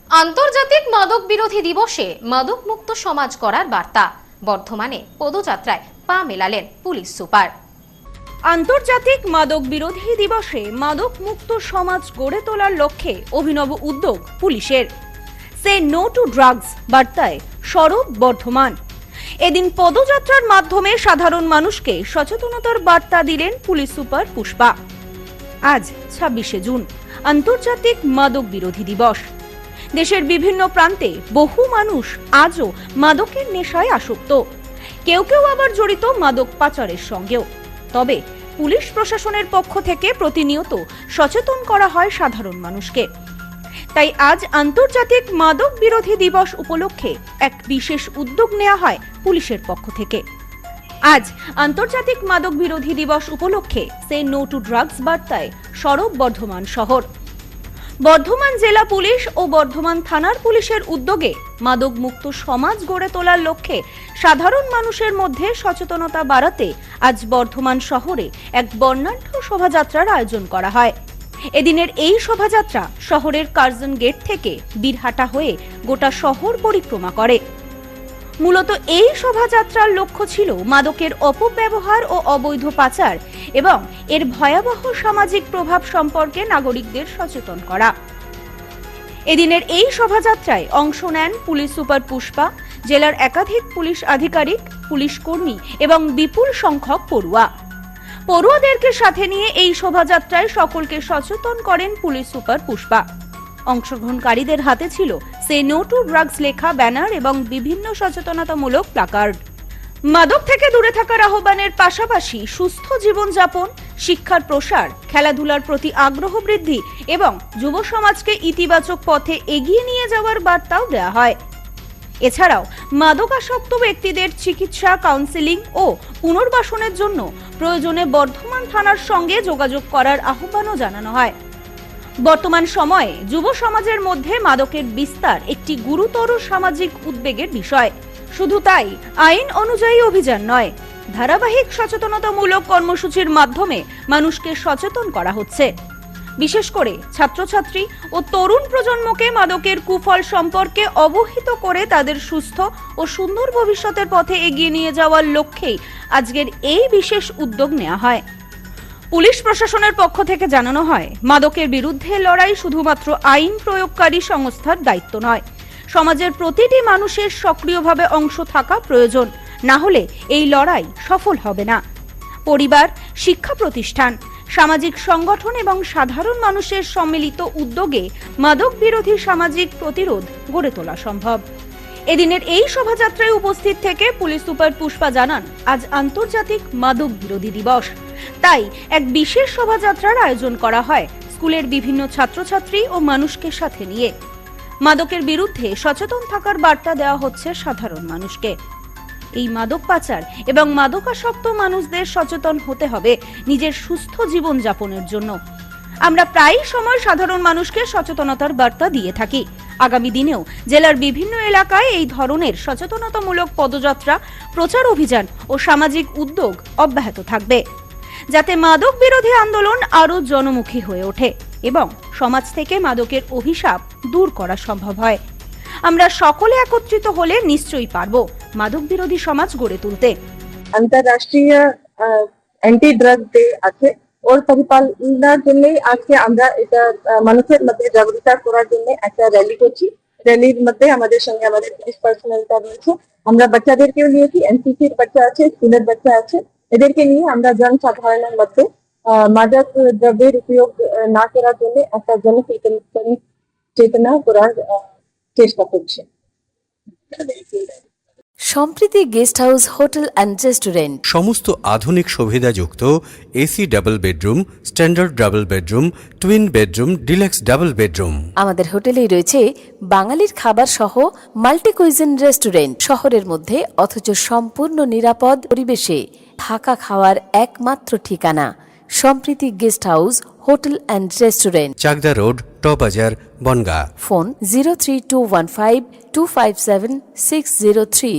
আন্তর্জাতিক মাদক বিরোধী দিবসে মাদক মুক্ত সমাজ গড়ার বার্তা। বর্ধমানে পদযাত্রায় পা মেলালেন পুলিশ সুপার। আন্তর্জাতিক মাদক বিরোধী দিবসে মাদক মুক্ত সমাজ গড়ে তোলার লক্ষ্যে অভিনব উদ্যোগ পুলিশের। সে নো টু ড্রাগস বার্তায় সরব বর্ধমান। এদিন পদযাত্রার মাধ্যমে সাধারণ মানুষকে সচেতনতার বার্তা দিলেন পুলিশ সুপার পুষ্পা। আজ ২৬শে জুন আন্তর্জাতিক মাদক বিরোধী দিবস। দেশের বিভিন্ন প্রান্তে বহু মানুষ আজও মাদকের নেশায় আসক্ত, কেউ কেউ আবার জড়িত মাদক পাচারের সঙ্গেও। তবে পুলিশ প্রশাসনের পক্ষ থেকে প্রতিনিয়ত সচেতন করা হয় সাধারণ মানুষকে। তাই আজ আন্তর্জাতিক মাদক বিরোধী দিবস উপলক্ষে এক বিশেষ উদ্যোগ নেওয়া হয় পুলিশের পক্ষ থেকে। আজ আন্তর্জাতিক মাদক বিরোধী দিবস উপলক্ষে সে নো টু ড্রাগস বার্তায় সরব বর্ধমান শহর। বর্ধমান জেলা পুলিশ ও বর্ধমান থানার পুলিশের উদ্যোগে মাদক মুক্ত সমাজ গড়ে তোলার লক্ষ্যে সাধারণ মানুষের মধ্যে সচেতনতা বাড়াতে আজ বর্ধমান শহরে এক বর্ণাঢ্য শোভাযাত্রার আয়োজন করা হয়। এদিনের এই শোভাযাত্রা শহরের কার্জন গেট থেকে বীরহাটা হয়ে গোটা শহর পরিক্রমা করে। মূলত এই শোভাযাত্রার লক্ষ্য ছিল মাদকের অপব্যবহার ও অবৈধ পাচার এবং এর ভয়াবহ সামাজিক প্রভাব সম্পর্কে নাগরিকদের সচেতন করা। এদিনের এই শোভাযাত্রায় অংশ নেন পুলিশ সুপার পুষ্পা, জেলার একাধিক পুলিশ আধিকারিক, পুলিশ কর্মী এবং বিপুল সংখ্যক পড়ুয়াদেরকে সাথে নিয়ে এই শোভাযাত্রায় সকলকে সচেতন করেন পুলিশ সুপার পুষ্পা। অংশগ্রহণকারীদের হাতে ছিল সে নো টু ড্রাগস লেখা ব্যানার এবং বিভিন্ন সচেতনতামূলক প্লাকার্ড। মাদক থেকে দূরে থাকার আহ্বানের পাশাপাশি সুস্থ জীবনযাপন, শিক্ষার প্রসার, খেলাধুলার প্রতি আগ্রহ বৃদ্ধি এবং যুব সমাজকে ইতিবাচক পথে এগিয়ে নিয়ে যাওয়ার বার্তাও দেওয়া হয়। এছাড়াও মাদকাসক্ত ব্যক্তিদের চিকিৎসা, কাউন্সেলিং ও পুনর্বাসনের জন্য প্রয়োজনে বর্ধমান থানার সঙ্গে যোগাযোগ করার আহ্বানও জানানো হয়। বর্তমান সময়ে যুব সমাজের মধ্যে মাদকের বিস্তার একটি গুরুতর সামাজিক উদ্বেগের বিষয়। শুধু তাই আইন অনুযায়ী অভিযান নয়, ধারাবাহিক সচেতনতামূলক কর্মসূচির মাধ্যমে মানুষকে সচেতন করা হচ্ছে। বিশেষ করে ছাত্রছাত্রী ও তরুণ প্রজন্মকে মাদকের কুফল সম্পর্কে অবহিত করে তাদের সুস্থ ও সুন্দর ভবিষ্যতের পথে এগিয়ে নিয়ে যাওয়ার লক্ষ্যেই আজকের এই বিশেষ উদ্যোগ নেওয়া হয়। পুলিশ প্রশাসনের পক্ষ থেকে জানানো হয়, মাদকের বিরুদ্ধে লড়াই শুধুমাত্র আইন প্রয়োগকারী সংস্থার দায়িত্ব নয়, সমাজের প্রতিটি মানুষের সক্রিয়ভাবে অংশ থাকা প্রয়োজন। না হলে এই লড়াই সফল হবে না। পরিবার, শিক্ষা প্রতিষ্ঠান, সামাজিক সংগঠন এবং সাধারণ মানুষের সম্মিলিত উদ্যোগে মাদক বিরোধী সামাজিক প্রতিরোধ গড়ে তোলা সম্ভব। এদিনের এই শোভাযাত্রায় উপস্থিত থেকে পুলিশ সুপার পুষ্পা জানান, আজ আন্তর্জাতিক মাদক বিরোধী দিবস। তাই এক বিশেষ শোভাযাত্রার আয়োজন করা হয় স্কুলের বিভিন্ন ছাত্রছাত্রী ও মানুষকে সাথে নিয়ে। মাদকের বিরুদ্ধে সচেতন থাকার বার্তা দেওয়া হচ্ছে সাধারণ মানুষকে। এই মাদক পাচার এবং মাদকাসক্ত মানুষদের সচেতন হতে হবে নিজের সুস্থ জীবন যাপনের জন্য। আমরা প্রায় সময় সাধারণ মানুষকে সচেতনতার বার্তা দিয়ে থাকি। আগামী দিনেও জেলার বিভিন্ন এলাকায় এই ধরনের সচেতনতামূলক পদযাত্রা, প্রচার অভিযান ও সামাজিক উদ্যোগ অব্যাহত থাকবে, যাতে মাদক বিরোধী আন্দোলন আরও জনমুখী হয়ে ওঠে এবং সমাজ থেকে মাদকের অভিশাপ দূর করা সম্ভব হয়। আমরা সকলে একত্রিত হলে নিশ্চয়ই পারব মাদক বিরোধী সমাজ গড়ে তুলতে। আন্তর্জাতিক অ্যান্টি ড্রাগ ডে আছে, ওর পরিপালনার জন্য আজকে আমরা এটা মানুষের মধ্যে জাগরুকতা করার জন্য একটা র্যালি করছি। র্যালির মধ্যে আমাদের সঙ্গে আমাদের পুলিশ পার্সোনালিটা রয়েছে, আমরা বাচ্চাদেরকেও নিয়েছি, এনসিসির বাচ্চা আছে, স্কুলের বাচ্চা আছে, এদেরকে নিয়ে আমরা জনসাধারণের মধ্যে মাদক দ্রব্যের উপয়োগ না করার জন্য একটা চেতনা করার চেষ্টা করছি। Sampriti guest house, hotel and restaurant, সমস্ত আধুনিক সুবিধাযুক্ত AC double bedroom, standard double bedroom, twin bedroom, deluxe double bedroom. আমাদের হোটেলেই রয়েছে বাঙালির খাবার সহ মাল্টি কুইজিন রেস্টুরেন্ট। শহরের মধ্যে অথচ সম্পূর্ণ নিরাপদ পরিবেশে থাকা খাওয়ার একমাত্র ঠিকানা Sampriti guest house, hotel and restaurant, Chakdah road, টবাজার, বনগাঁ। ফোন 03215257603।